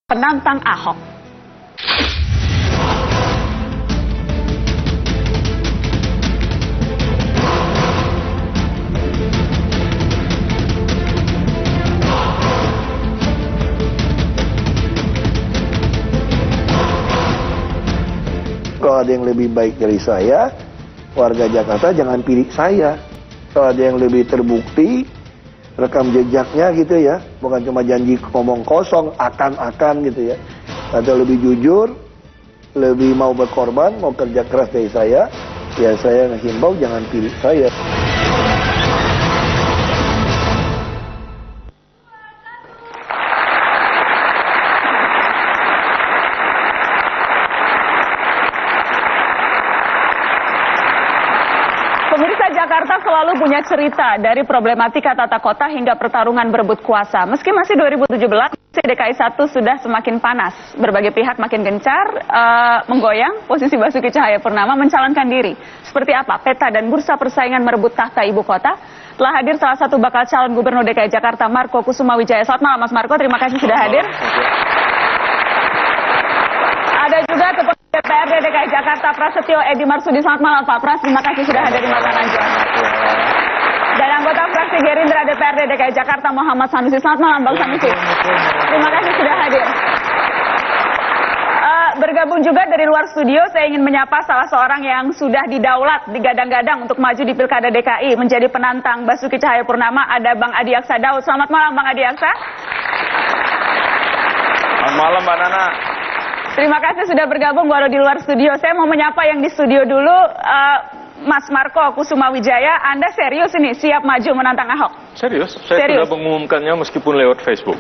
penantang Ahok. Kalau ada yang lebih baik dari saya, warga Jakarta jangan pilih saya. Kalau ada yang lebih terbukti, rekam jejaknya gitu ya, bukan cuma janji ngomong kosong, akan gitu ya. Atau lebih jujur, lebih mau berkorban, mau kerja keras dari saya, ya saya ngehimbau jangan pilih saya. Pemirsa, Jakarta selalu punya cerita dari problematika tata kota hingga pertarungan berebut kuasa. Meski masih 2017, DKI 1 sudah semakin panas. Berbagai pihak makin gencar menggoyang posisi Basuki Cahayapurnama mencalonkan diri. Seperti apa peta dan bursa persaingan merebut tahta ibu kota? Telah hadir salah satu bakal calon gubernur DKI Jakarta, Marco Kusuma Wijaya. Selamat malam, Mas Marco. Terima kasih sudah hadir. Ada juga Ketua DPRD DKI Jakarta, Prasetyo Edy Marsudi. Selamat malam, Pak Pras. Terima kasih sudah hadir di Mata Najwa. Dan anggota fraksi Gerindra DPRD DKI Jakarta, Muhammad Sanusi. Selamat malam, Bang Sanusi. Terima kasih sudah hadir. Bergabung juga dari luar studio, saya ingin menyapa salah seorang yang sudah didaulat, digadang-gadang untuk maju di Pilkada DKI, menjadi penantang Basuki Cahayapurnama. Ada Bang Adi Aksa Daud. Selamat malam, Bang Adi Aksa. Selamat malam, Mbak Nana. Terima kasih sudah bergabung walau di luar studio. Saya mau menyapa yang di studio dulu, Mas Marco Kusuma Wijaya. Anda serius ini siap maju menantang Ahok? Serius? Saya sudah mengumumkannya meskipun lewat Facebook.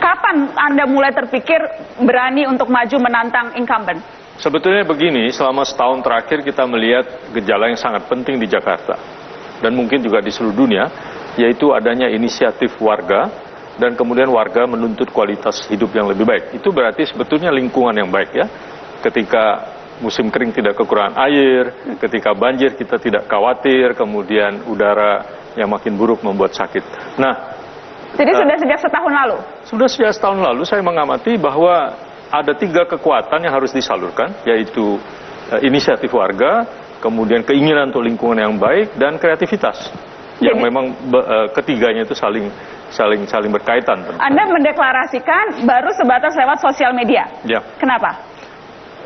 Kapan Anda mulai terpikir berani untuk maju menantang incumbent? Sebetulnya begini, selama setahun terakhir kita melihat gejala yang sangat penting di Jakarta. Dan mungkin juga di seluruh dunia, yaitu adanya inisiatif warga. Dan kemudian warga menuntut kualitas hidup yang lebih baik. Itu berarti sebetulnya lingkungan yang baik ya. Ketika musim kering tidak kekurangan air, ketika banjir kita tidak khawatir, kemudian udara yang makin buruk membuat sakit. Nah, jadi sudah sejak setahun lalu? Sudah sejak setahun lalu saya mengamati bahwa ada 3 kekuatan yang harus disalurkan, yaitu inisiatif warga, kemudian keinginan untuk lingkungan yang baik, dan kreativitas. Yang memang ketiganya itu saling berkaitan. Anda mendeklarasikan baru sebatas lewat sosial media. Ya. Kenapa?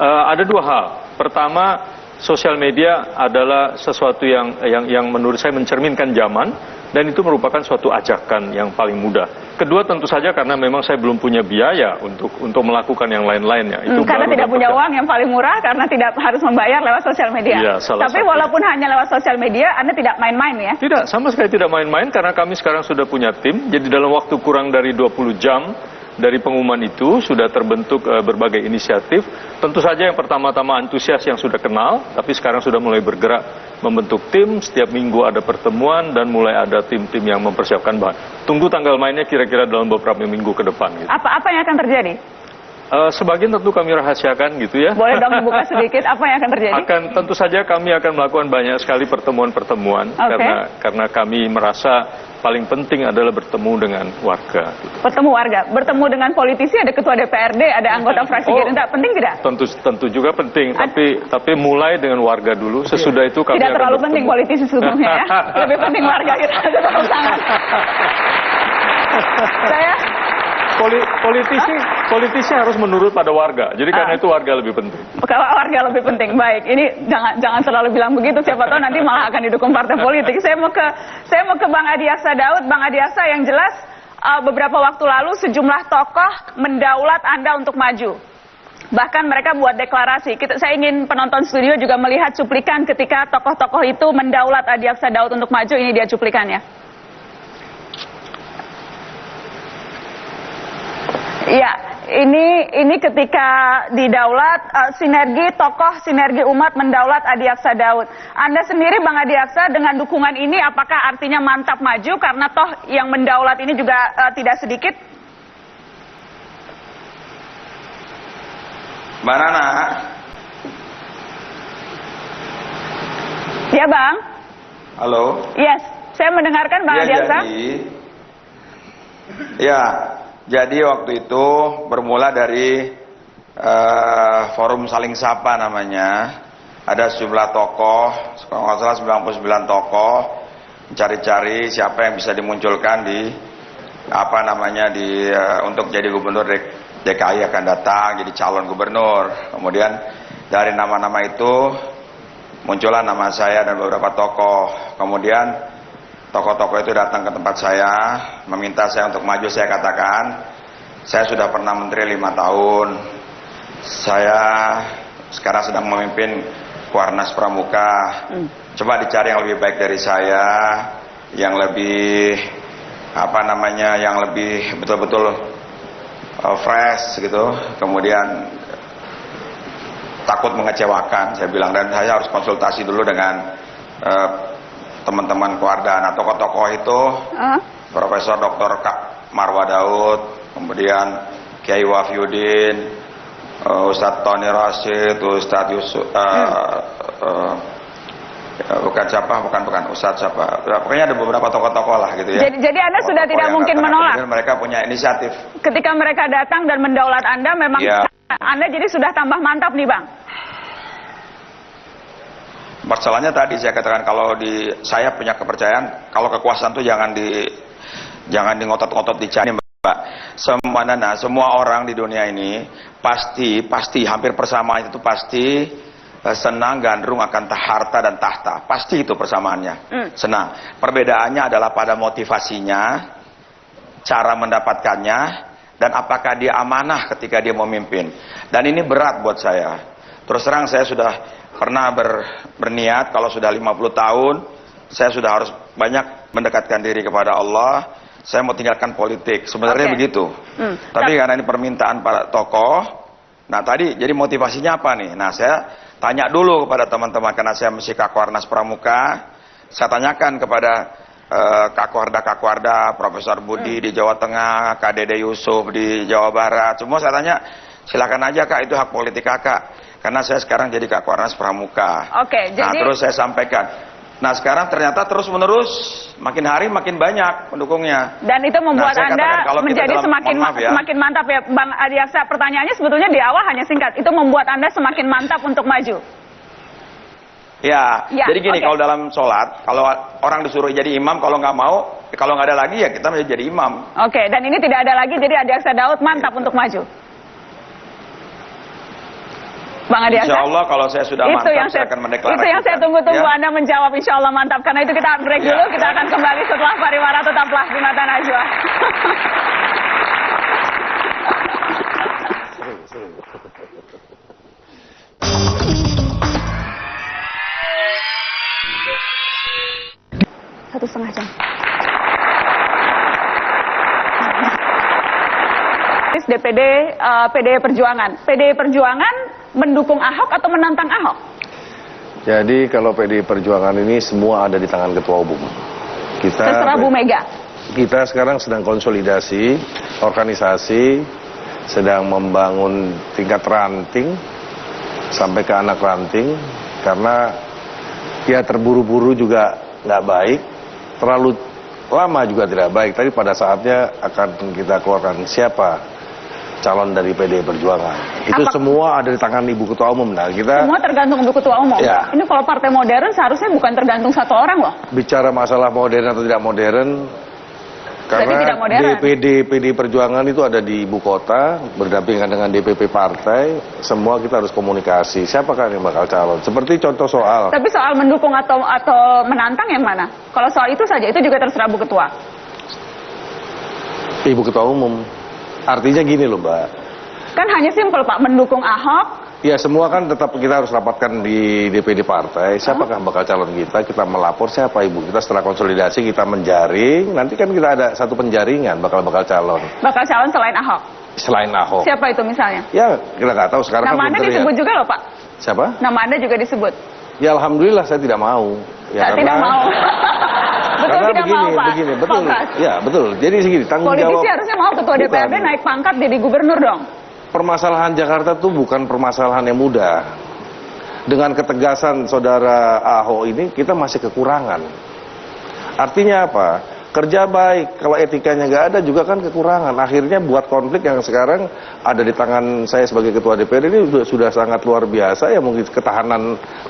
Ada 2 hal. Pertama, sosial media adalah sesuatu yang menurut saya mencerminkan zaman, dan itu merupakan suatu ajakan yang paling mudah. Kedua, tentu saja karena memang saya belum punya biaya untuk melakukan yang lain-lainnya. Karena tidak punya uang yang paling murah, karena tidak harus membayar lewat sosial media. Ya, tapi walaupun hanya lewat sosial media, Anda tidak main-main ya? Tidak, sama sekali tidak main-main, karena kami sekarang sudah punya tim. Jadi dalam waktu kurang dari 20 jam dari pengumuman itu sudah terbentuk berbagai inisiatif. Tentu saja yang pertama-tama antusias yang sudah kenal, tapi sekarang sudah mulai bergerak membentuk tim. Setiap minggu ada pertemuan dan mulai ada tim-tim yang mempersiapkan bahan. Tunggu tanggal mainnya kira-kira dalam beberapa minggu ke depan. Gitu. Apa yang akan terjadi? Sebagian tentu kami rahasiakan gitu ya. Boleh dong dibuka sedikit, apa yang akan terjadi? Tentu saja kami akan melakukan banyak sekali pertemuan-pertemuan. Karena kami merasa paling penting adalah bertemu dengan warga. Gitu. Bertemu warga, bertemu dengan politisi, ada ketua DPRD, ada anggota fraksi Gerindra, penting tidak? Tentu juga penting, tapi mulai dengan warga dulu. Sesudah itu kami tidak terlalu penting politisi sebelumnya ya. Lebih penting warga kita. Politisi harus menurut pada warga. Jadi karena itu warga lebih penting. Warga lebih penting. Baik, ini jangan terlalu bilang begitu. Siapa tahu nanti malah akan didukung partai politik. Saya mau ke Bang Adi Aksa Daud. Bang Adi Aksa, yang jelas beberapa waktu lalu sejumlah tokoh mendaulat Anda untuk maju. Bahkan mereka buat deklarasi. Saya ingin penonton studio juga melihat cuplikan ketika tokoh-tokoh itu mendaulat Adi Aksa Daud untuk maju. Ini dia cuplikannya. Ya, ini ketika didaulat, sinergi umat mendaulat Adi Aksa Daud. Anda sendiri, Bang Adi Aksa, dengan dukungan ini apakah artinya mantap maju karena toh yang mendaulat ini juga tidak sedikit? Mbak Nana. Ya, Bang. Halo. Yes, saya mendengarkan Bang Adi Aksa. Ya, Jadi waktu itu bermula dari forum saling sapa namanya. Ada sejumlah tokoh, kalau nggak salah 99 tokoh, mencari-cari siapa yang bisa dimunculkan di untuk jadi gubernur DKI akan datang, jadi calon gubernur. Kemudian dari nama-nama itu muncullah nama saya dan beberapa tokoh. Kemudian tokoh-tokoh itu datang ke tempat saya, meminta saya untuk maju. Saya katakan, saya sudah pernah menteri 5 tahun. Saya sekarang sedang memimpin Kuarnas Pramuka. Coba dicari yang lebih baik dari saya, yang lebih yang lebih betul-betul fresh gitu. Kemudian takut mengecewakan, saya bilang, dan saya harus konsultasi dulu dengan teman-teman keluarga. Nah, tokoh-tokoh itu Profesor Dr. Marwa Daud, kemudian Kiai Wafiuddin, Ustadz Tony Rashid, Ustadz Yusuf, bukan Ustadz siapa. Pokoknya ada beberapa tokoh-tokoh lah gitu ya. Jadi Anda sudah tidak mungkin menolak. Mereka punya inisiatif. Ketika mereka datang dan mendaulat Anda, memang Anda jadi sudah tambah mantap nih, Bang. Masalahnya tadi saya katakan, kalau saya punya kepercayaan kalau kekuasaan itu jangan di ngotot-ngotot dicari, Mbak. Semua orang di dunia ini pasti hampir persamaan itu pasti senang gandrung akan harta dan tahta. Pasti itu persamaannya. Senang. Perbedaannya adalah pada motivasinya, cara mendapatkannya, dan apakah dia amanah ketika dia memimpin. Dan ini berat buat saya. Terus terang saya sudah pernah berniat kalau sudah 50 tahun saya sudah harus banyak mendekatkan diri kepada Allah. Saya mau tinggalkan politik, sebenarnya begitu. Tapi karena ini permintaan para tokoh, nah tadi jadi motivasinya apa nih? Nah, saya tanya dulu kepada teman-teman, karena saya mesti Kakwarnas Pramuka. Saya tanyakan kepada Kakwarda, Profesor Budi di Jawa Tengah, Kak Dede Yusuf di Jawa Barat. Semua saya tanya, silakan aja Kak, itu hak politik Kakak. Karena saya sekarang jadi Kakwarnas Pramuka. Nah, terus saya sampaikan. Nah, sekarang ternyata terus-menerus makin hari makin banyak pendukungnya. Dan itu membuat Anda menjadi semakin mantap ya, Bang Adiaksa. Pertanyaannya sebetulnya di awal hanya singkat. Itu membuat Anda semakin mantap untuk maju. Ya, jadi gini, kalau dalam sholat, kalau orang disuruh jadi imam, kalau nggak mau, kalau nggak ada lagi ya kita menjadi imam. Dan ini tidak ada lagi, jadi Adiaksa Daud mantap untuk maju. Bang Adiaksa, insya Allah kalau saya sudah mantap, saya akan mendeklarasikan. Itu yang saya tunggu-tunggu Anda menjawab, insya Allah mantap. Karena itu kita break dulu, kita akan kembali setelah pariwara. Tetaplah di Mata Najwa. Satu setengah jam. DPD PDI Perjuangan. PDI Perjuangan mendukung Ahok atau menantang Ahok? Jadi kalau PDI Perjuangan ini semua ada di tangan Ketua Umum. Terserah Bu Mega. Kita sekarang sedang konsolidasi, organisasi, sedang membangun tingkat ranting sampai ke anak ranting, karena ya terburu-buru juga nggak baik, terlalu lama juga tidak baik. Tapi pada saatnya akan kita keluarkan siapa calon dari PDI Perjuangan. Itu semua ada di tangan Ibu Ketua Umum. Nah, semua tergantung Ibu Ketua Umum. Ya. Ini kalau partai modern seharusnya bukan tergantung satu orang loh. Bicara masalah modern atau tidak modern, karena PDI Perjuangan itu ada di ibu kota, berdampingan dengan DPP partai, semua kita harus komunikasi. Siapakah yang bakal calon? Seperti contoh soal. Tapi soal mendukung atau menantang yang mana? Kalau soal itu saja, itu juga terserah Bu Ketua. Ibu Ketua Umum. Artinya gini loh, Mbak. Kan hanya simpel, Pak, mendukung Ahok. Ya, semua kan tetap kita harus rapatkan di DPD partai. Siapakah bakal calon kita melapor siapa Ibu. Kita setelah konsolidasi, kita menjaring. Nanti kan kita ada satu penjaringan bakal calon. Bakal calon selain Ahok? Selain Ahok. Siapa itu misalnya? Ya, kita nggak tahu sekarang. Nama Anda disebut juga loh, Pak. Siapa? Nama Anda juga disebut. Ya, alhamdulillah saya tidak mau. Ya, tidak mau. Betul, karena tidak mau, Pak. Begini, betul. Ya, betul. Jadi segini, tanggung jawab. Politisi harusnya mau ketua DPRD naik pangkat jadi gubernur dong. Permasalahan Jakarta itu bukan permasalahan yang mudah. Dengan ketegasan saudara Ahok ini, kita masih kekurangan. Artinya apa? kerja baik. Kalau etikanya nggak ada juga kan kekurangan. Akhirnya buat konflik yang sekarang ada di tangan saya sebagai ketua DPR ini sudah sangat luar biasa ya. Mungkin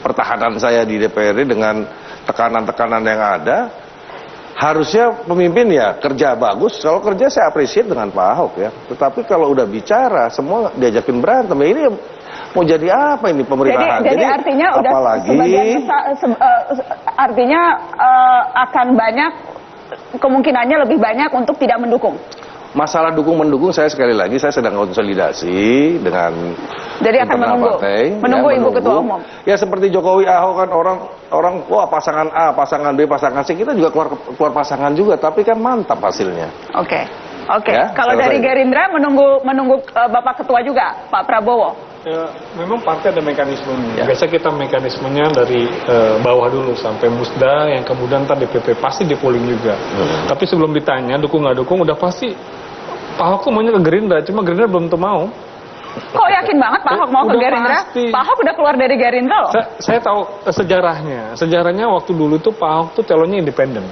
pertahanan saya di DPR dengan tekanan-tekanan yang ada. Harusnya pemimpin ya kerja bagus. Kalau kerja saya appreciate dengan Pak Ahok ya. Tetapi kalau udah bicara semua diajakin berantem. Ini mau jadi apa ini pemerintahan? Jadi artinya udah apalagi artinya akan banyak kemungkinannya lebih banyak untuk tidak mendukung. Masalah dukung-mendukung saya sekali lagi saya sedang konsolidasi dengan jadi akan menunggu Ibu Ketua Umum. Ya seperti Jokowi Ahok kan orang wah pasangan A, pasangan B, pasangan C, kita juga keluar pasangan juga tapi kan mantap hasilnya. Oke. Ya, kalau dari Gerindra menunggu Bapak Ketua juga, Pak Prabowo. Ya, memang partai ada mekanismenya. Biasa kita mekanismenya dari bawah dulu sampai musda, yang kemudian ntar DPP pasti di polling juga. Tapi sebelum ditanya dukung nggak dukung, udah pasti Pak Ahok tuh maunya ke Gerindra, cuma Gerindra belum tentu mau. Kok yakin banget Pak Ahok mau ke Gerindra? Pasti. Pak Ahok udah keluar dari Gerindra loh. Saya tahu sejarahnya. Sejarahnya waktu dulu tuh Pak Ahok tuh calonnya independen.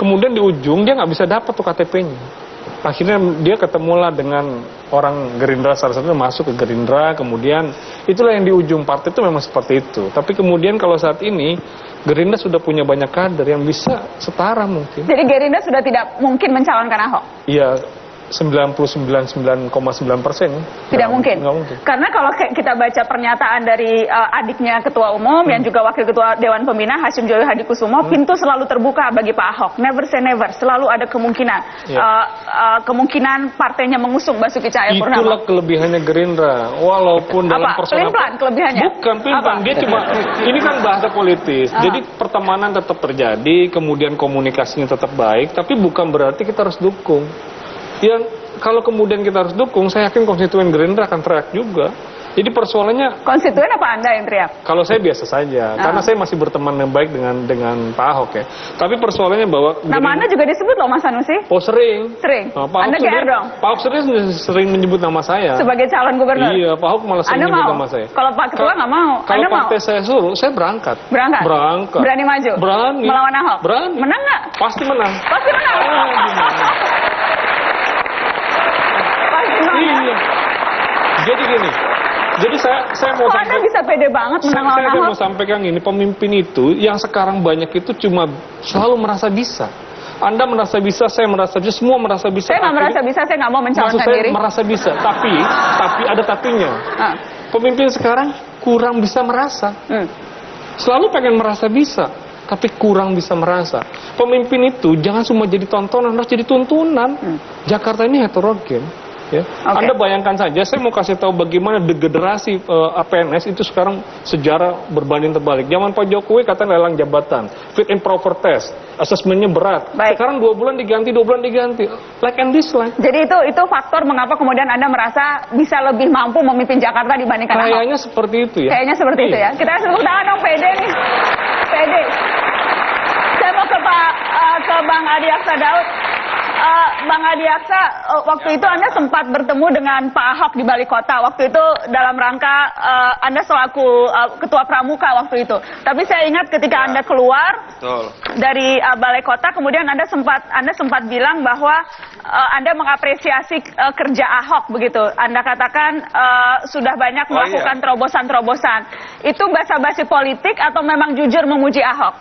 Kemudian di ujung dia nggak bisa dapat tuh KTP-nya. Akhirnya dia ketemulah dengan orang Gerindra, salah satunya masuk ke Gerindra, kemudian itulah yang di ujung partai itu memang seperti itu. Tapi kemudian kalau saat ini Gerindra sudah punya banyak kader yang bisa setara mungkin. Jadi Gerindra sudah tidak mungkin mencalonkan Ahok? Iya, 99,9%. Tidak mungkin? Nggak mungkin. Karena kalau kita baca pernyataan dari adiknya Ketua Umum yang juga Wakil Ketua Dewan Pembina Hasyim Joyo Hadikusumo, pintu selalu terbuka bagi Pak Ahok. Never say never, selalu ada kemungkinan. Kemungkinan partainya mengusung Basuki Cahayapurnama. Itulah kelebihannya Gerindra. Walaupun dalam persoalan... Pelin-pelan kelebihannya? Bukan pelin-pelan, dia cuma... Ini kan bahasa politis. Jadi pertemanan tetap terjadi, kemudian komunikasinya tetap baik, tapi bukan berarti kita harus dukung. Yang kalau kemudian kita harus dukung, saya yakin konstituen Gerindra akan teriak juga. Jadi persoalannya... Konstituen apa Anda yang teriak? Kalau saya biasa saja, karena saya masih berteman yang baik dengan Pak Ahok ya. Tapi persoalannya bahwa... Nama Anda juga disebut loh Mas Sanusi? Oh sering. Sering? Pak Anda GR dong? Pak Ahok sering menyebut nama saya. Sebagai calon gubernur? Iya, Pak Ahok malah sering menyebut nama saya. Kalau Pak Ketua nggak mau? Kalau partai saya suruh, saya berangkat. Berangkat? Berangkat. Berani maju? Berani. Melawan Ahok? Berani. Menang nggak? Pasti menang. Pasti menang? Iya. Jadi gini. Jadi saya mau Anda bisa pede banget menang lawan Ahok? Saya mau sampaikan gini, pemimpin itu yang sekarang banyak itu cuma selalu merasa bisa. Anda merasa bisa, saya merasa bisa, semua merasa bisa. Saya nggak merasa bisa, saya nggak mau mencalonkan diri. Saya merasa bisa, tapi ada tapinya. Pemimpin sekarang kurang bisa merasa. Selalu pengen merasa bisa, tapi kurang bisa merasa. Pemimpin itu jangan cuma jadi tontonan, harus jadi tuntunan. Jakarta ini heterogen. Ya. Anda bayangkan saja, saya mau kasih tahu bagaimana degenerasi PNS itu sekarang sejarah berbanding terbalik. Zaman Pak Jokowi kata lelang jabatan, fit and proper test, asesmennya berat. Baik. Sekarang 2 bulan diganti, like and dislike. Jadi itu faktor mengapa kemudian Anda merasa bisa lebih mampu memimpin Jakarta dibandingkan Ahok? Kayaknya seperti itu ya. Kayaknya seperti itu ya. Kita tepuk tangan dong, pede nih. Pede. Saya mau ke Bang Adi Aksa Daud. Bang Adi Aksa, waktu itu Anda sempat bertemu dengan Pak Ahok di Balai Kota. Waktu itu dalam rangka Anda selaku Ketua Pramuka waktu itu. Tapi saya ingat ketika Anda keluar dari Balai Kota, kemudian Anda sempat bilang bahwa Anda mengapresiasi kerja Ahok begitu. Anda katakan sudah banyak melakukan terobosan-terobosan. Itu basa-basi politik atau memang jujur memuji Ahok?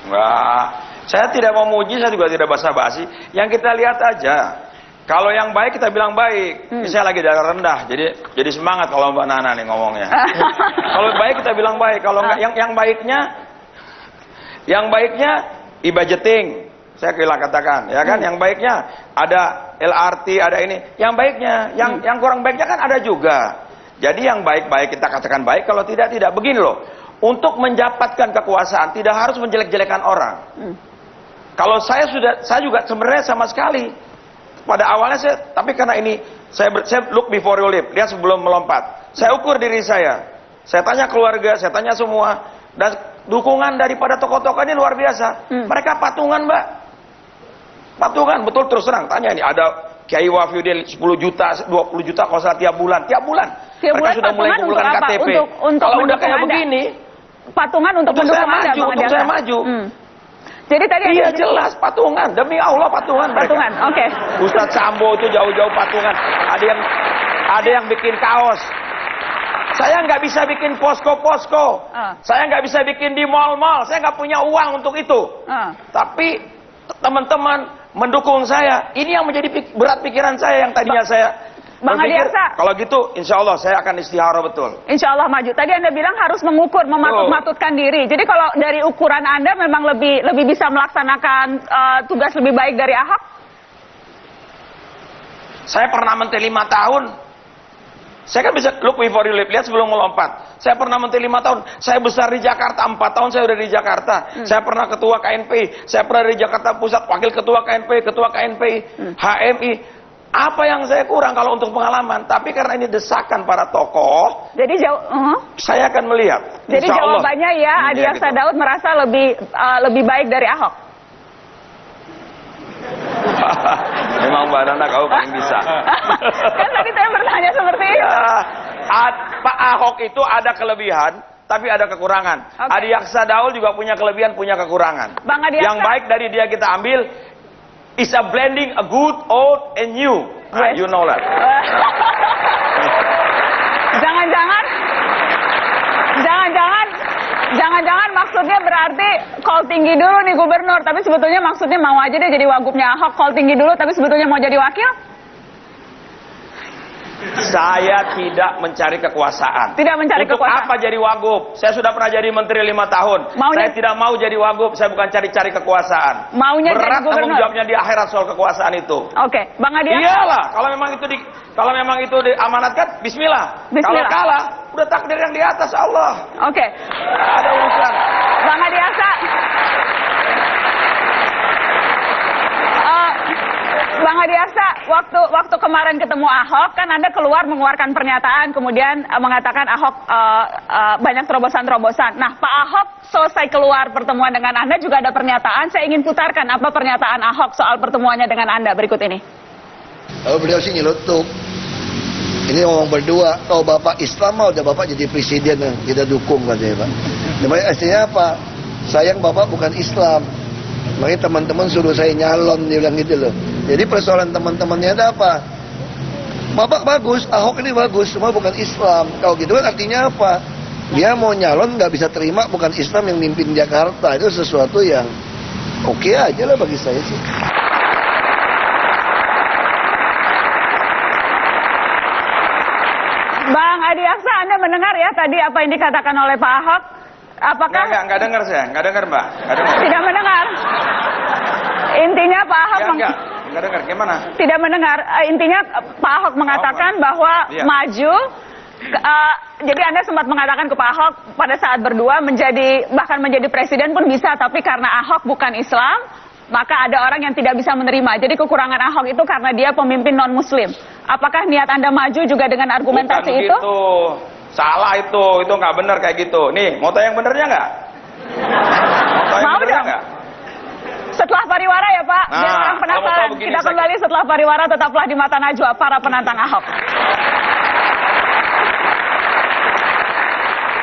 Enggak. Saya tidak memuji, saya juga tidak basa-basi. Yang kita lihat aja. Kalau yang baik kita bilang baik. Ini saya lagi darah rendah, jadi semangat kalau Mbak Nana nih ngomongnya. Kalau baik kita bilang baik. Kalau enggak, yang baiknya e-budgeting. Saya kira katakan, ya kan? Yang baiknya ada LRT, ada ini. Yang baiknya, yang kurang baiknya kan ada juga. Jadi yang baik-baik kita katakan baik, kalau tidak. Begini loh. Untuk mendapatkan kekuasaan tidak harus menjelek-jelekan orang. Kalau saya juga sebenarnya sama sekali pada awalnya tapi karena ini saya look before you leap, lihat sebelum melompat. Saya ukur diri saya tanya keluarga, saya tanya semua, dan dukungan daripada tokoh-tokoh ini luar biasa. Mereka patungan, Mbak, patungan betul. Terus terang tanya ini ada Kiai Wahyudin 10 juta, 20 juta kalau salah tiap bulan mereka sudah mulai kumpulkan KTP. Kalau udah kayak begini, patungan untuk mendukung Anda, Bang Adi Aksa. Saya maju. Jadi tadi iya jelas patungan, demi Allah patungan. Patungan, oke. Ustadz Sambo itu jauh-jauh patungan. Ada yang bikin kaos. Saya nggak bisa bikin posko-posko. Saya nggak bisa bikin di mal-mal. Saya nggak punya uang untuk itu. Tapi teman-teman mendukung saya. Ini yang menjadi berat pikiran saya yang tadinya saya Bang Adiaksa, kalau gitu insya Allah saya akan istihara betul. Insya Allah maju. Tadi Anda bilang harus mengukur, mematut-matutkan diri. Jadi kalau dari ukuran Anda memang lebih bisa melaksanakan tugas lebih baik dari Ahok? Saya pernah menteri 5 tahun. Saya kan bisa look before you leap, lihat sebelum melompat. Saya pernah menteri 5 tahun. Saya besar di Jakarta, 4 tahun saya udah di Jakarta. Saya pernah ketua KNPI, saya pernah di Jakarta Pusat, wakil ketua KNPI, ketua KNPI, HMI. Apa yang saya kurang kalau untuk pengalaman? Tapi karena ini desakan para tokoh, jadi saya akan melihat. Jadi jawabannya ya, Adiaksa gitu. Daud merasa lebih baik dari Ahok. Memang Mbak Nana kau paling bisa. Kan tadi saya bertanya seperti itu. Pak Ahok itu ada kelebihan, tapi ada kekurangan. Adiaksa Daud juga punya kelebihan, punya kekurangan. Bang Adiaksa, yang baik dari dia kita ambil is a blending a good, old, and new. You know that. Jangan-jangan maksudnya berarti call tinggi dulu nih gubernur, tapi sebetulnya maksudnya mau aja deh jadi wagubnya Ahok, call tinggi dulu, tapi sebetulnya mau jadi wakil? Saya tidak mencari kekuasaan. Tidak mencari Untuk kekuasaan. apa jadi wagub? Saya sudah pernah jadi menteri 5 tahun. Saya tidak mau jadi wagub. Saya bukan cari-cari kekuasaan. Maunya berat jadi gubernur. tanggung jawabnya di akhirat soal kekuasaan itu. Oke, Bang Adiaksa. Iyalah, kalau memang itu diamanatkan, Bismillah. Kalau kalah, udah takdir yang di atas Allah. Oke. Ada urusan. Bang Adiaksa. Bang Adiaksa, waktu kemarin ketemu Ahok, kan Anda keluar mengeluarkan pernyataan, kemudian mengatakan Ahok banyak terobosan-terobosan. Nah, Pak Ahok selesai keluar pertemuan dengan Anda juga ada pernyataan. Saya ingin putarkan apa pernyataan Ahok soal pertemuannya dengan Anda berikut ini. Kalau beliau sih nyelutuk. Ini ngomong berdua, kalau Bapak Islam mau udah Bapak jadi presiden, kita dukung katanya Pak. Namanya artinya apa? Sayang Bapak bukan Islam. Makanya teman-teman suruh saya nyalon, dia bilang gitu loh. Jadi persoalan teman-temannya ada apa? Bapak bagus, Ahok ini bagus, semua bukan Islam. Kalau gitu kan artinya apa? Dia mau nyalon nggak bisa terima bukan Islam yang mimpin Jakarta. Itu sesuatu yang oke aja lah bagi saya sih. Bang Adiaksa, Anda mendengar ya tadi apa yang dikatakan oleh Pak Ahok? Apakah? Nggak dengar saya, nggak dengar Mbak. Nggak dengar. Tidak mendengar. Intinya Pak Ahok nggak dengar. Gimana? Tidak mendengar. Intinya Pak Ahok mengatakan bahwa maju. Jadi Anda sempat mengatakan ke Pak Ahok pada saat berdua bahkan menjadi presiden pun bisa, tapi karena Ahok bukan Islam, maka ada orang yang tidak bisa menerima. Jadi kekurangan Ahok itu karena dia pemimpin non-Muslim. Apakah niat Anda maju juga dengan argumentasi bukan itu? Gitu. Salah itu nggak benar kayak gitu. Nih, mau tahu yang benernya nggak? Mau dong. Setelah pariwara ya Pak, biar orang penasaran. Kita kembali setelah pariwara, tetaplah di Mata Najwa, para penantang Ahok.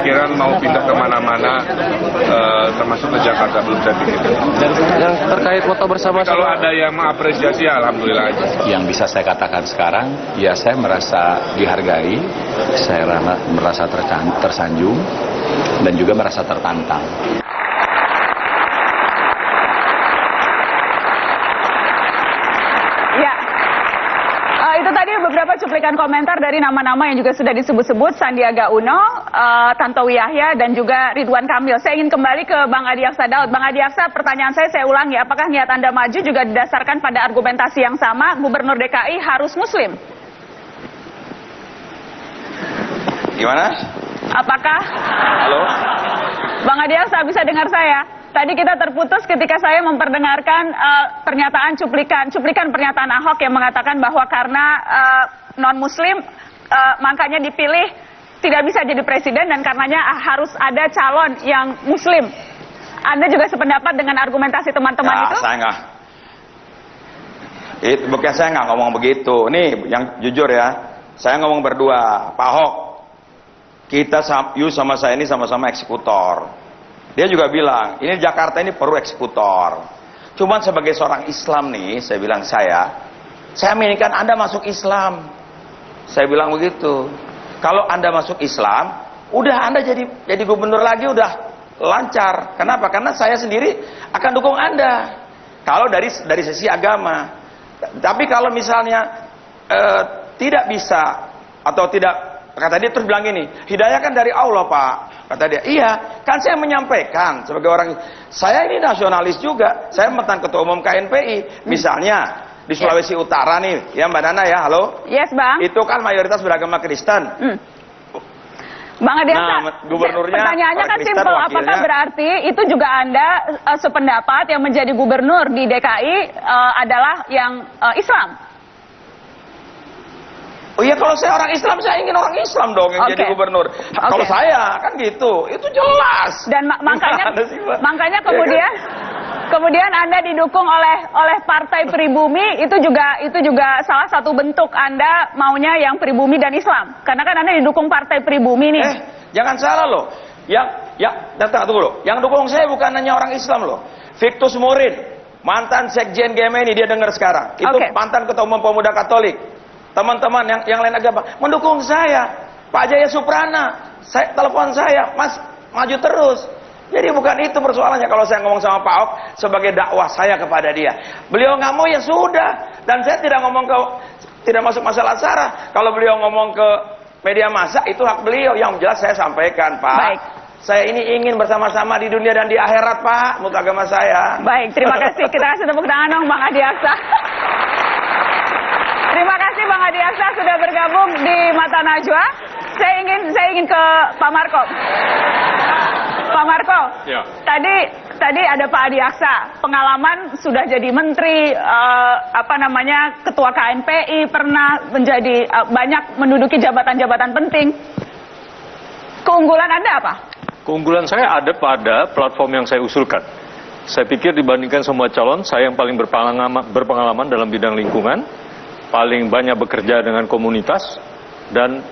Pikiran mau pindah kemana-mana, termasuk ke Jakarta, belum saya pikirkan. Yang terkait foto bersama-sama, kalau ada yang mengapresiasi, alhamdulillah aja. Yang bisa saya katakan sekarang, ya saya merasa dihargai, saya merasa tersanjung, dan juga merasa tertantang. Itu tadi beberapa cuplikan komentar dari nama-nama yang juga sudah disebut-sebut, Sandiaga Uno, Tantowi Yahya, dan juga Ridwan Kamil. Saya ingin kembali ke Bang Adiaksa Daud. Bang Adiaksa, pertanyaan saya ulangi, apakah niat Anda maju juga didasarkan pada argumentasi yang sama, Gubernur DKI harus Muslim? Gimana? Apakah? Halo? Bang Adiaksa, bisa dengar saya? Tadi kita terputus ketika saya memperdengarkan cuplikan pernyataan Ahok yang mengatakan bahwa karena non-Muslim makanya dipilih tidak bisa jadi presiden dan karenanya harus ada calon yang Muslim. Anda juga sependapat dengan argumentasi teman-teman itu? Saya nggak. Bukan saya nggak ngomong begitu. Nih yang jujur ya, saya ngomong berdua. Pak Ahok, kita sama saya ini sama-sama eksekutor. Dia juga bilang, ini Jakarta ini perlu eksekutor. Cuman sebagai seorang Islam nih, saya bilang saya menginginkan Anda masuk Islam. Saya bilang begitu. Kalau Anda masuk Islam, udah Anda jadi gubernur lagi udah lancar. Kenapa? Karena saya sendiri akan dukung Anda. Kalau dari sisi agama. Tapi kalau misalnya tidak bisa atau tidak, kata dia terus bilang gini, hidayah kan dari Allah Pak, kata dia. Iya, kan saya menyampaikan sebagai orang, saya ini nasionalis juga, saya mantan ketua umum KNPI, misalnya di Sulawesi Utara nih, ya Mbak Nana ya, halo. Yes Bang. Itu kan mayoritas beragama Kristen. Bang Adiaksa, nah, gubernurnya pertanyaannya kan Kristen, simpel, wakilnya, apakah berarti itu juga Anda sependapat yang menjadi gubernur di DKI adalah yang Islam? Oh iya, kalau saya orang Islam, saya ingin orang Islam dong yang jadi gubernur. Kalau saya kan gitu, itu jelas. Dan makanya kemudian Anda didukung oleh Partai Pribumi, itu juga salah satu bentuk Anda maunya yang pribumi dan Islam. Karena kan Anda didukung Partai Pribumi nih. Jangan salah loh. Tunggu loh. Yang dukung saya bukan hanya orang Islam loh. Victus Murin, mantan Sekjen GMNI, dia dengar sekarang. Itu mantan Ketua Umum Pemuda Katolik. Teman-teman yang lain agama mendukung saya. Pak Jaya Suprana, telepon saya, Mas maju terus. Jadi bukan itu persoalannya kalau saya ngomong sama Pak Ahok sebagai dakwah saya kepada dia. Beliau nggak mau ya sudah. Dan saya tidak ngomong tidak masuk masalah sara. Kalau beliau ngomong ke media massa itu hak beliau. Yang jelas saya sampaikan Pak. Baik. Saya ini ingin bersama-sama di dunia dan di akhirat Pak, menurut agama saya. Baik, terima kasih. Kita kasih tepuk tangan dong Bang Adiaksa. Terima kasih Bang Adiaksa sudah bergabung di Mata Najwa. Saya ingin ke Pak Marco. Pak Marco, ya. Tadi ada Pak Adiaksa, pengalaman sudah jadi menteri, ketua KNPI, pernah menjadi banyak menduduki jabatan-jabatan penting. Keunggulan Anda apa? Keunggulan saya ada pada platform yang saya usulkan. Saya pikir dibandingkan semua calon, saya yang paling berpengalaman dalam bidang lingkungan, paling banyak bekerja dengan komunitas, dan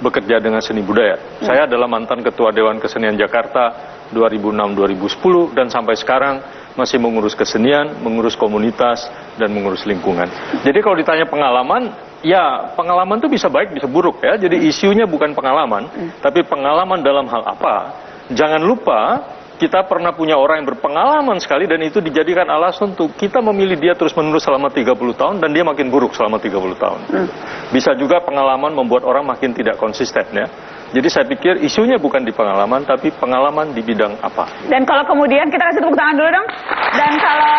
bekerja dengan seni budaya. Saya adalah mantan Ketua Dewan Kesenian Jakarta 2006-2010 dan sampai sekarang masih mengurus kesenian, mengurus komunitas, dan mengurus lingkungan. Jadi kalau ditanya pengalaman, ya pengalaman itu bisa baik bisa buruk ya. Jadi isunya bukan pengalaman, tapi pengalaman dalam hal apa. Jangan lupa kita pernah punya orang yang berpengalaman sekali dan itu dijadikan alasan untuk kita memilih dia terus-menerus selama 30 tahun dan dia makin buruk selama 30 tahun. Bisa juga pengalaman membuat orang makin tidak konsisten ya. Jadi saya pikir isunya bukan di pengalaman tapi pengalaman di bidang apa. Dan kalau kemudian kita kasih tepuk tangan dulu dong. Dan kalau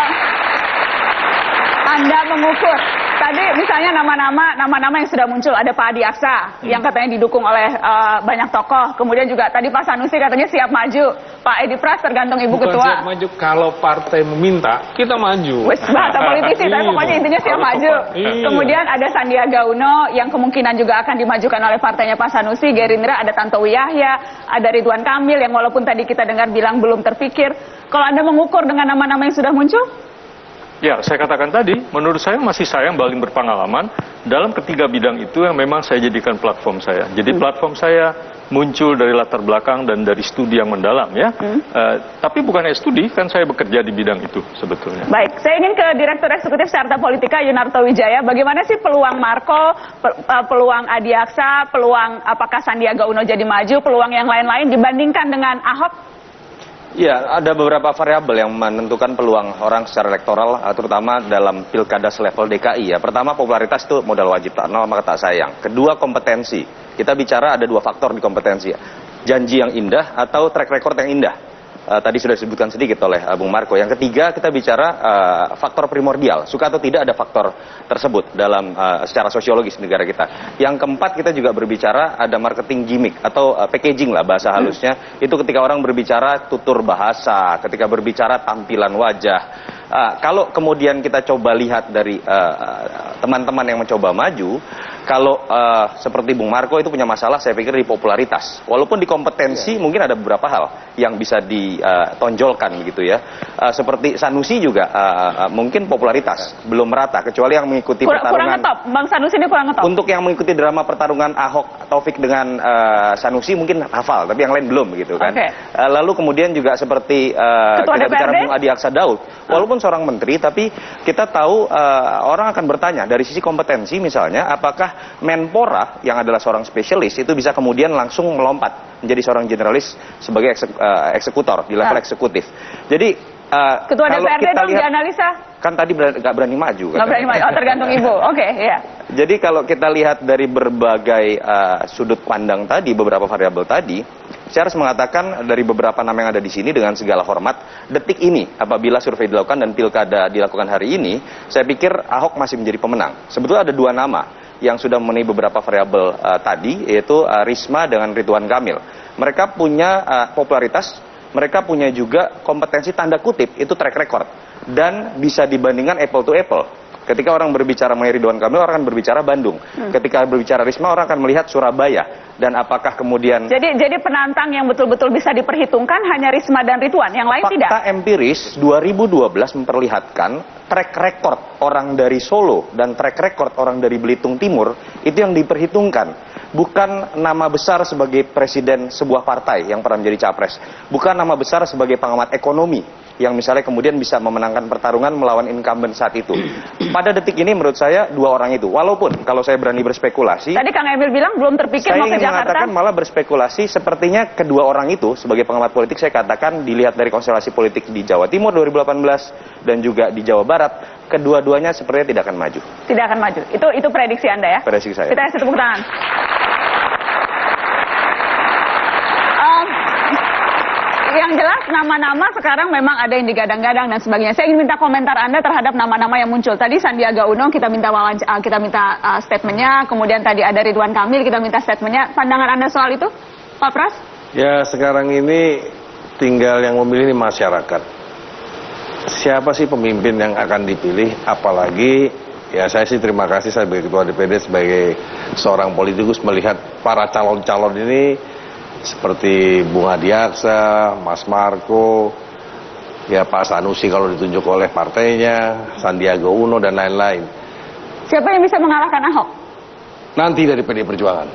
Anda mengukur tadi misalnya nama-nama yang sudah muncul, ada Pak Adiaksa yang katanya didukung oleh banyak tokoh, kemudian juga tadi Pak Sanusi katanya siap maju, Pak Edi Pras tergantung Ibu Bukan Ketua. Siap maju, kalau partai meminta kita maju. Wes bahasa politisi, tapi pokoknya intinya siap maju. Kemudian ada Sandiaga Uno yang kemungkinan juga akan dimajukan oleh partainya Pak Sanusi, Gerindra ada Tantowi Yahya, ada Ridwan Kamil yang walaupun tadi kita dengar bilang belum terpikir. Kalau Anda mengukur dengan nama-nama yang sudah muncul? Ya, saya katakan tadi, menurut saya masih saya yang paling berpengalaman dalam ketiga bidang itu yang memang saya jadikan platform saya. Jadi platform saya muncul dari latar belakang dan dari studi yang mendalam ya. Tapi bukan hanya studi, kan saya bekerja di bidang itu sebetulnya. Baik, saya ingin ke Direktur Eksekutif Carta Politika Yunarto Wijaya. Bagaimana sih peluang Marco, peluang Adiaksa, peluang apakah Sandiaga Uno jadi maju, peluang yang lain-lain dibandingkan dengan Ahok? Ya, ada beberapa variabel yang menentukan peluang orang secara elektoral, terutama dalam pilkada selevel DKI ya. Pertama, popularitas itu modal wajib, tak nol maka tak sayang. Kedua, kompetensi. Kita bicara ada dua faktor di kompetensi. Janji yang indah atau track record yang indah. Tadi sudah disebutkan sedikit oleh Bung Marco. Yang ketiga, kita bicara faktor primordial. Suka atau tidak ada faktor tersebut dalam secara sosiologis negara kita. Yang keempat, kita juga berbicara ada marketing gimmick atau packaging lah bahasa halusnya. Itu ketika orang berbicara tutur bahasa, ketika berbicara tampilan wajah. Kalau kemudian kita coba lihat dari teman-teman yang mencoba maju, Kalau seperti Bung Marco itu punya masalah, saya pikir di popularitas. Walaupun di kompetensi mungkin ada beberapa hal yang bisa ditonjolkan gitu ya. Seperti Sanusi juga mungkin popularitas belum merata, kecuali yang mengikuti pertarungan. Kurang ngetop, Bang Sanusi ini kurang ngetop. Untuk yang mengikuti drama pertarungan Ahok Taufik dengan Sanusi mungkin hafal, tapi yang lain belum gitu kan. Lalu kemudian juga seperti kita bicara Bung Adi Aksa Daud, walaupun seorang menteri, tapi kita tahu orang akan bertanya dari sisi kompetensi misalnya, apakah Menpora yang adalah seorang spesialis itu bisa kemudian langsung melompat menjadi seorang generalis sebagai eksekutor di level eksekutif. Jadi Ketua kalau DPRD kita dong lihat, dianalisa. kan tadi nggak berani maju. Nggak berani maju, tergantung Ibu. Oke, ya. Jadi kalau kita lihat dari berbagai sudut pandang tadi, beberapa variabel tadi, saya harus mengatakan dari beberapa nama yang ada di sini dengan segala hormat, detik ini apabila survei dilakukan dan pilkada dilakukan hari ini, saya pikir Ahok masih menjadi pemenang. Sebetulnya ada dua nama yang sudah memenuhi beberapa variabel tadi, yaitu Risma dengan Ridwan Kamil. Mereka punya popularitas, mereka punya juga kompetensi tanda kutip, itu track record. Dan bisa dibandingkan apple to apple. Ketika orang berbicara mengenai Ridwan Kamil, orang akan berbicara Bandung. Ketika berbicara Risma, orang akan melihat Surabaya. Dan apakah kemudian... Jadi penantang yang betul-betul bisa diperhitungkan hanya Risma dan Ridwan, yang lain tidak? Fakta empiris 2012 memperlihatkan track record orang dari Solo dan track record orang dari Belitung Timur, itu yang diperhitungkan. Bukan nama besar sebagai presiden sebuah partai yang pernah menjadi capres. Bukan nama besar sebagai pengamat ekonomi yang misalnya kemudian bisa memenangkan pertarungan melawan incumbent saat itu. Pada detik ini menurut saya dua orang itu. Walaupun kalau saya berani berspekulasi, tadi Kang Emil bilang belum terpikir mau ke Jakarta. Saya ingin mengatakan malah berspekulasi sepertinya kedua orang itu sebagai pengamat politik, saya katakan dilihat dari konstelasi politik di Jawa Timur 2018 dan juga di Jawa Barat, kedua-duanya sepertinya tidak akan maju. Tidak akan maju. Itu prediksi Anda ya? Prediksi saya. Kita kasih tepuk tangan. Yang jelas nama-nama sekarang memang ada yang digadang-gadang dan sebagainya. Saya ingin minta komentar Anda terhadap nama-nama yang muncul. Tadi Sandiaga Uno kita minta statementnya, kemudian tadi ada Ridwan Kamil kita minta statementnya. Pandangan Anda soal itu, Pak Pras? Ya sekarang ini tinggal yang memilih masyarakat. Siapa sih pemimpin yang akan dipilih? Apalagi ya saya sih terima kasih saya sebagai Ketua DPD sebagai seorang politikus melihat para calon-calon ini seperti Bung Adi Aksa, Mas Marco, ya Pak Sanusi kalau ditunjuk oleh partainya, Sandiaga Uno dan lain-lain. Siapa yang bisa mengalahkan Ahok? Nanti dari PD Perjuangan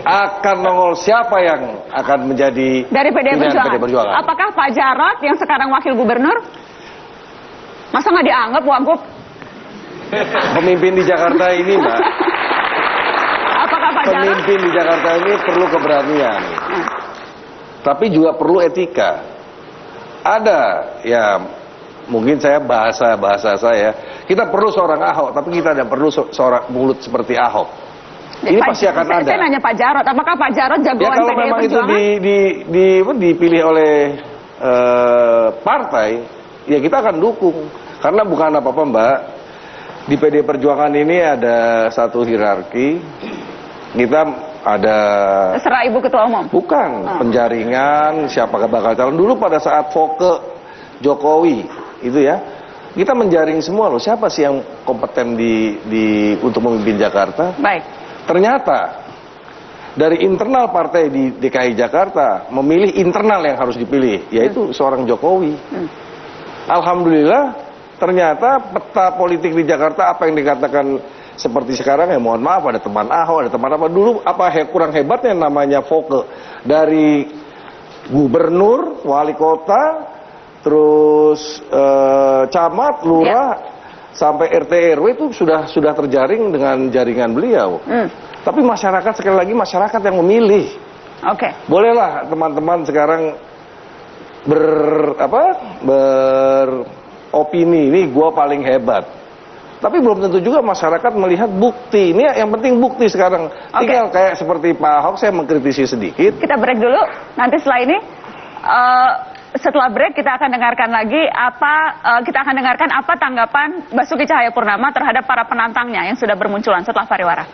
akan nongol siapa yang akan menjadi dari PD Perjuangan. Apakah Pak Jarod yang sekarang wakil gubernur? Masa nggak dianggap Wagub? Pemimpin di Jakarta ini, Mbak. Pemimpin di Jakarta ini perlu keberanian, tapi juga perlu etika. Ada, ya mungkin saya bahasa saya, kita perlu seorang Ahok, tapi kita tidak perlu seorang mulut seperti Ahok. Ini pasti akan ada. Saya nanya Pak Jarod, apakah Pak Jarod jagoan ya, kalau memang itu dipilih oleh partai, ya kita akan dukung. Karena bukan apa-apa Mbak, di PD Perjuangan ini ada satu hierarki. Kita ada... Terserah Ibu Ketua Umum? Bukan, penjaringan, siapa bakal calon. Dulu pada saat Foke Jokowi, itu ya, kita menjaring semua loh, siapa sih yang kompeten untuk memimpin Jakarta. Baik. Ternyata, dari internal partai di DKI Jakarta, memilih internal yang harus dipilih, yaitu seorang Jokowi. Alhamdulillah, ternyata peta politik di Jakarta, apa yang dikatakan seperti sekarang, ya mohon maaf, ada teman Ahok, ada teman apa. Dulu kurang hebatnya namanya Foke. Dari gubernur, wali kota, terus camat, lurah, sampai RT RW itu sudah terjaring dengan jaringan beliau. Tapi masyarakat, sekali lagi masyarakat yang memilih. Oke. Bolehlah teman-teman sekarang beropini, ini gua paling hebat. Tapi belum tentu juga masyarakat melihat bukti. Ini yang penting bukti sekarang. Tinggal kayak seperti Pak Ahok, saya mengkritisi sedikit. Kita break dulu. Nanti setelah ini, setelah break kita akan dengarkan lagi apa tanggapan Basuki Cahayapurnama terhadap para penantangnya yang sudah bermunculan setelah pariwara.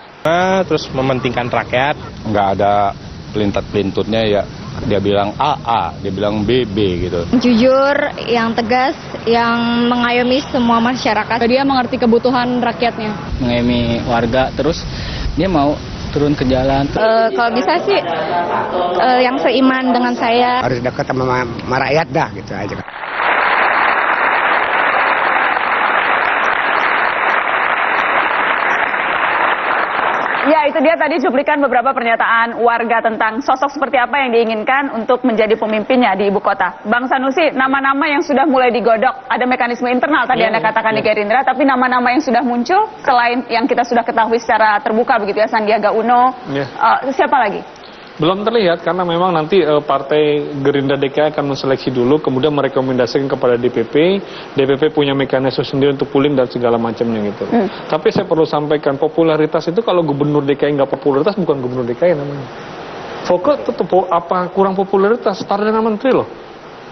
Terus mementingkan rakyat, nggak ada pelintat-pelintutnya ya. Dia bilang A, dia bilang B gitu. Jujur, yang tegas, yang mengayomi semua masyarakat. Dia mengerti kebutuhan rakyatnya. Mengayomi warga, terus dia mau turun ke jalan. Kalau bisa sih yang seiman dengan saya. Harus dekat sama rakyat dah, gitu aja. Ya, itu dia tadi cuplikan beberapa pernyataan warga tentang sosok seperti apa yang diinginkan untuk menjadi pemimpinnya di ibu kota. Bang Sanusi, nama-nama yang sudah mulai digodok, ada mekanisme internal tadi Anda katakan di Gerindra, tapi nama-nama yang sudah muncul selain yang kita sudah ketahui secara terbuka begitu ya, Sandiaga Uno, siapa lagi? Belum terlihat karena memang nanti Partai Gerindra DKI akan menseleksi dulu, kemudian merekomendasikan kepada DPP. DPP punya mekanisme sendiri untuk pooling dan segala macamnya gitu. Tapi saya perlu sampaikan, popularitas itu kalau gubernur DKI nggak popularitas bukan gubernur DKI namanya. Fokus tetap apa kurang popularitas, setara dengan menteri loh.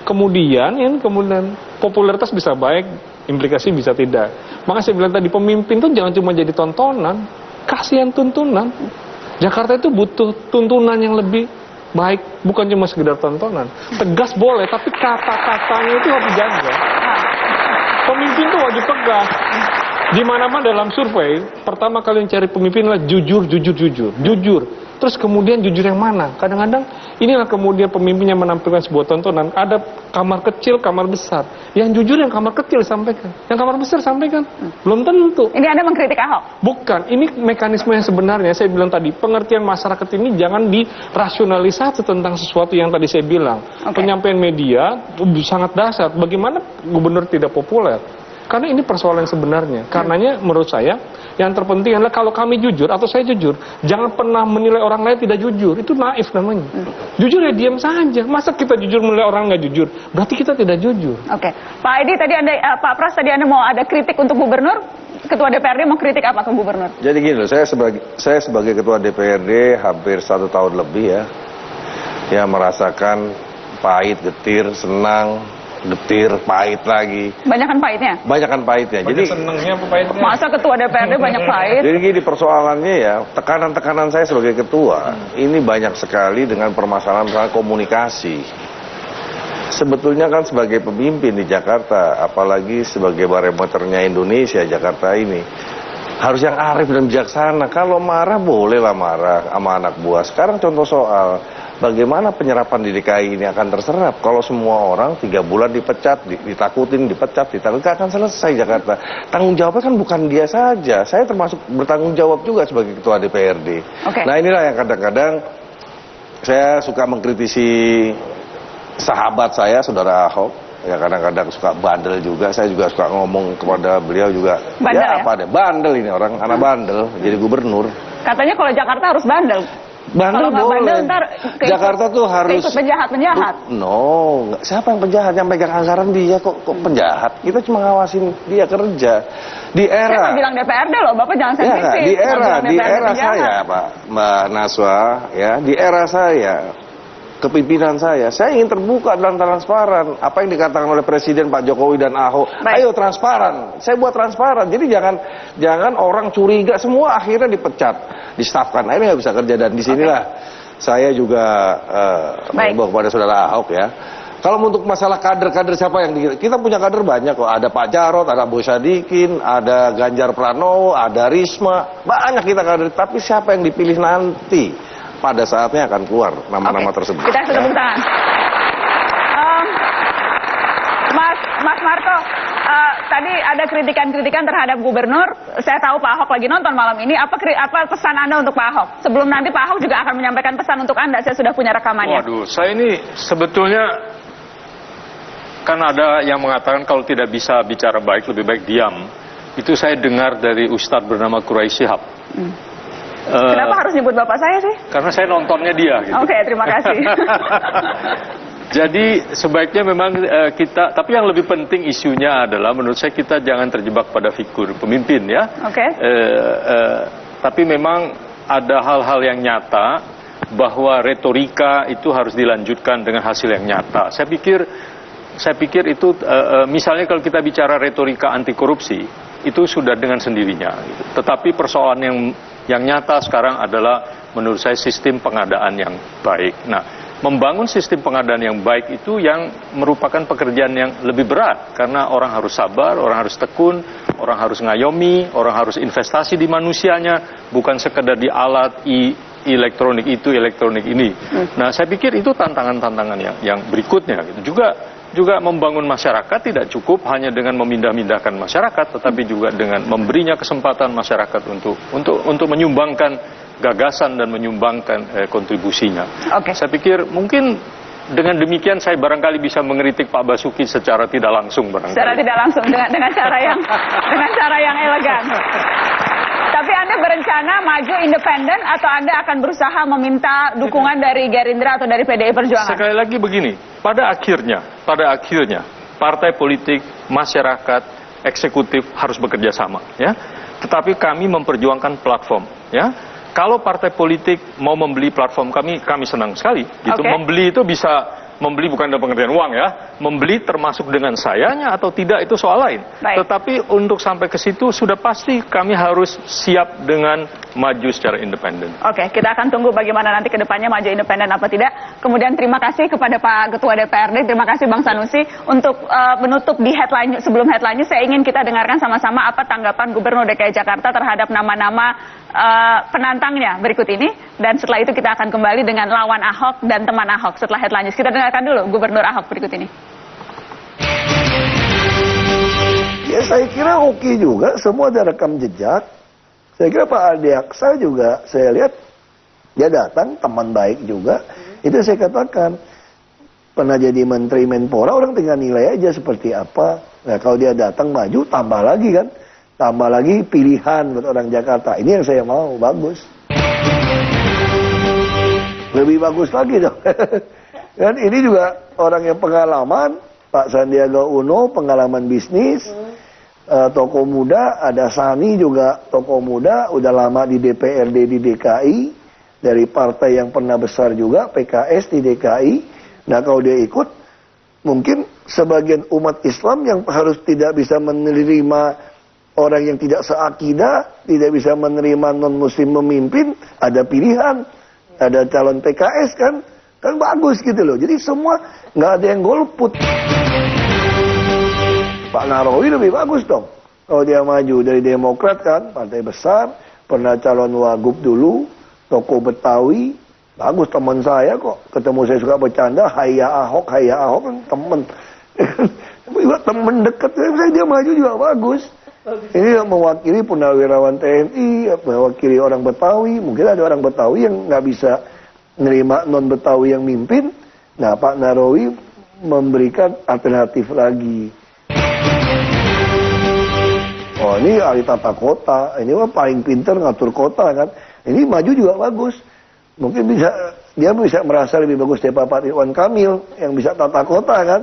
Kemudian popularitas bisa baik, implikasi bisa tidak. Maka saya bilang tadi, pemimpin tuh jangan cuma jadi tontonan, kasihan tuntunan. Jakarta itu butuh tuntunan yang lebih baik, bukan cuma sekedar tontonan. Tegas boleh, tapi kata-katanya itu harus dijaga. Pemimpin itu wajib tegas. Di mana-mana dalam survei, pertama kali yang cari pemimpin adalah jujur. Terus kemudian jujur yang mana? Kadang-kadang inilah kemudian pemimpin yang menampilkan sebuah tontonan. Ada kamar kecil, kamar besar. Yang jujur yang kamar kecil sampaikan, yang kamar besar sampaikan. Belum tentu. Ini Anda mengkritik Ahok? Bukan, ini mekanisme yang sebenarnya. Saya bilang tadi, pengertian masyarakat ini jangan dirasionalisasi tentang sesuatu yang tadi saya bilang. Penyampaian media sangat dasar. Bagaimana gubernur tidak populer? Karena ini persoalan sebenarnya. Karenanya menurut saya yang terpenting adalah kalau kami jujur atau saya jujur, jangan pernah menilai orang lain tidak jujur. Itu naif namanya. Jujur ya diam saja. Masa kita jujur menilai orang nggak jujur? Berarti kita tidak jujur. Oke, Pak Edi tadi Pak Pras tadi Anda mau ada kritik untuk gubernur. Ketua DPRD mau kritik apa ke gubernur? Jadi gini loh, saya sebagai ketua DPRD hampir 1 tahun lebih ya merasakan pahit, getir, senang, getir, pahit lagi. Banyakan pahitnya? Banyakan pahitnya. Banyak jadi senangnya apa pahitnya? Masa ketua DPRD banyak pahit? Jadi gini persoalannya ya, tekanan-tekanan saya sebagai ketua, ini banyak sekali dengan permasalahan komunikasi. Sebetulnya kan sebagai pemimpin di Jakarta, apalagi sebagai barometernya Indonesia, Jakarta ini, harus yang arif dan bijaksana. Kalau marah bolehlah marah sama anak buah. Sekarang contoh soal bagaimana penyerapan di DKI ini akan terserap kalau semua orang 3 bulan dipecat, ditakutin, dipecat, nggak akan selesai Jakarta. Tanggung jawabnya kan bukan dia saja, saya termasuk bertanggung jawab juga sebagai ketua DPRD. Nah inilah yang kadang-kadang saya suka mengkritisi sahabat saya, Saudara Ahok. Ya kadang-kadang suka bandel juga, saya juga suka ngomong kepada beliau juga. Bandel ya? Apa deh, bandel ini orang, anak bandel, jadi gubernur. Katanya kalau Jakarta harus bandel. Bandel kalau boleh. Bandel, ntar Jakarta tuh harus ikut penjahat-penjahat. No, siapa yang penjahat? Yang pegang anggaran dia kok penjahat. Kita cuma ngawasin dia kerja. Di era Saya bilang DPRD loh, Bapak jangan sensitif. di era saya, Pak, Mbak Naswa, ya, di era saya, kepimpinan saya ingin terbuka dan transparan. Apa yang dikatakan oleh Presiden Pak Jokowi dan Ahok, ayo transparan. Saya buat transparan. Jadi jangan orang curiga, semua akhirnya dipecat, di-staffkan. Akhirnya nggak bisa kerja, dan disinilah saya juga mengimbau kepada Saudara Ahok ya. Kalau untuk masalah kader-kader siapa yang kita punya kader banyak kok. Ada Pak Jarod, ada Boy Sadikin, ada Ganjar Pranowo, ada Risma. Banyak kita kader, tapi siapa yang dipilih nanti? Pada saatnya akan keluar nama-nama tersebut. Kita sudah tepuk tangan. Mas Marco, tadi ada kritikan-kritikan terhadap gubernur. Saya tahu Pak Ahok lagi nonton malam ini. Apa pesan Anda untuk Pak Ahok? Sebelum nanti Pak Ahok juga akan menyampaikan pesan untuk Anda. Saya sudah punya rekamannya. Waduh, saya ini sebetulnya kan ada yang mengatakan kalau tidak bisa bicara baik, lebih baik diam. Itu saya dengar dari Ustadz bernama Quraisy Shihab. Kenapa harus nyebut bapak saya sih? Karena saya nontonnya dia. Gitu. Oke, terima kasih. Jadi sebaiknya memang kita, tapi yang lebih penting isunya adalah menurut saya kita jangan terjebak pada figur pemimpin ya. Tapi memang ada hal-hal yang nyata bahwa retorika itu harus dilanjutkan dengan hasil yang nyata. Saya pikir itu misalnya kalau kita bicara retorika anti korupsi itu sudah dengan sendirinya. Gitu. Tetapi persoalan yang nyata sekarang adalah menurut saya sistem pengadaan yang baik. Nah, membangun sistem pengadaan yang baik itu yang merupakan pekerjaan yang lebih berat. Karena orang harus sabar, orang harus tekun, orang harus ngayomi, orang harus investasi di manusianya, bukan sekedar di alat elektronik itu, elektronik ini. Nah, saya pikir itu tantangan-tantangan yang berikutnya. Gitu. Juga membangun masyarakat tidak cukup hanya dengan memindah-mindahkan masyarakat, tetapi juga dengan memberinya kesempatan masyarakat untuk menyumbangkan gagasan dan menyumbangkan kontribusinya. Saya pikir mungkin dengan demikian saya barangkali bisa mengkritik Pak Basuki secara tidak langsung barangkali. Secara tidak langsung dengan cara yang elegan. Tapi Anda berencana maju independen atau Anda akan berusaha meminta dukungan dari Gerindra atau dari PDI Perjuangan? Sekali lagi begini, pada akhirnya partai politik, masyarakat, eksekutif harus bekerja sama, ya. Tetapi kami memperjuangkan platform, ya. Kalau partai politik mau membeli platform kami senang sekali. Gitu. Membeli itu bisa membeli bukan dalam pengertian uang, ya. Membeli termasuk dengan sayanya atau tidak itu soal lain. Tetapi untuk sampai ke situ sudah pasti kami harus siap dengan maju secara independen. Kita akan tunggu bagaimana nanti ke depannya maju independen apa tidak. Kemudian terima kasih kepada Pak Ketua DPRD, terima kasih Bang Sanusi. Untuk menutup di headline, sebelum headline saya ingin kita dengarkan sama-sama apa tanggapan Gubernur DKI Jakarta terhadap nama-nama penantangnya berikut ini. Dan setelah itu kita akan kembali dengan lawan Ahok dan teman Ahok setelah headline. Kita dengarkan dulu Gubernur Ahok berikut ini. Ya saya kira oke juga, semua ada rekam jejak. Saya kira Pak Aldi Aksa juga, saya lihat dia datang, teman baik juga. Itu saya katakan, pernah jadi Menteri Menpora, orang tinggal nilai aja seperti apa. Nah kalau dia datang maju, tambah lagi kan. Tambah lagi pilihan buat orang Jakarta. Ini yang saya mau, bagus. Lebih bagus lagi dong. Dan ini juga orang yang pengalaman, Pak Sandiaga Uno, pengalaman bisnis. Tokoh muda, ada Sani juga tokoh muda, udah lama di DPRD di DKI, dari partai yang pernah besar juga, PKS di DKI. Nah kalau dia ikut, mungkin sebagian umat Islam yang harus tidak bisa menerima orang yang tidak seakidah, tidak bisa menerima non-muslim memimpin, ada pilihan, ada calon PKS kan bagus gitu loh. Jadi semua nggak ada yang golput. Pak Nahrawi lebih bagus dong. Kalau dia maju dari Demokrat kan, partai besar, pernah calon wagub dulu, tokoh Betawi, bagus teman saya kok. Ketemu saya suka bercanda, Hayya Ahok kan temen. Temen deket, dia maju juga bagus. Ini yang mewakili purnawirawan TNI, mewakili orang Betawi. Mungkin ada orang Betawi yang nggak bisa menerima non-Betawi yang mimpin. Nah Pak Nahrawi memberikan alternatif lagi. Oh ini ahli tata kota, ini mah paling pinter ngatur kota kan. Ini maju juga bagus. Mungkin dia bisa merasa lebih bagus daripada Pak Ridwan Kamil yang bisa tata kota kan.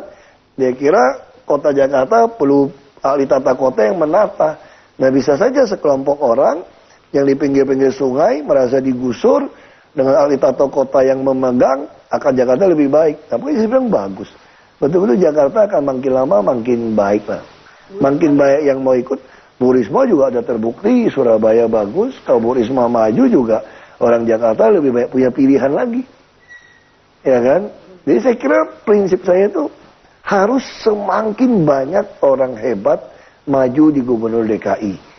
Dia kira kota Jakarta perlu ahli tata kota yang menata. Nah bisa saja sekelompok orang yang di pinggir-pinggir sungai merasa digusur dengan ahli tata kota yang memegang, akan Jakarta lebih baik. Tapi saya bilang bagus. Betul-betul Jakarta akan makin lama makin baik lah. Makin banyak yang mau ikut. Bu Risma juga ada terbukti, Surabaya bagus. Kalau Bu Risma maju juga orang Jakarta lebih banyak punya pilihan lagi. Ya kan? Jadi saya kira prinsip saya itu harus semakin banyak orang hebat maju di Gubernur DKI.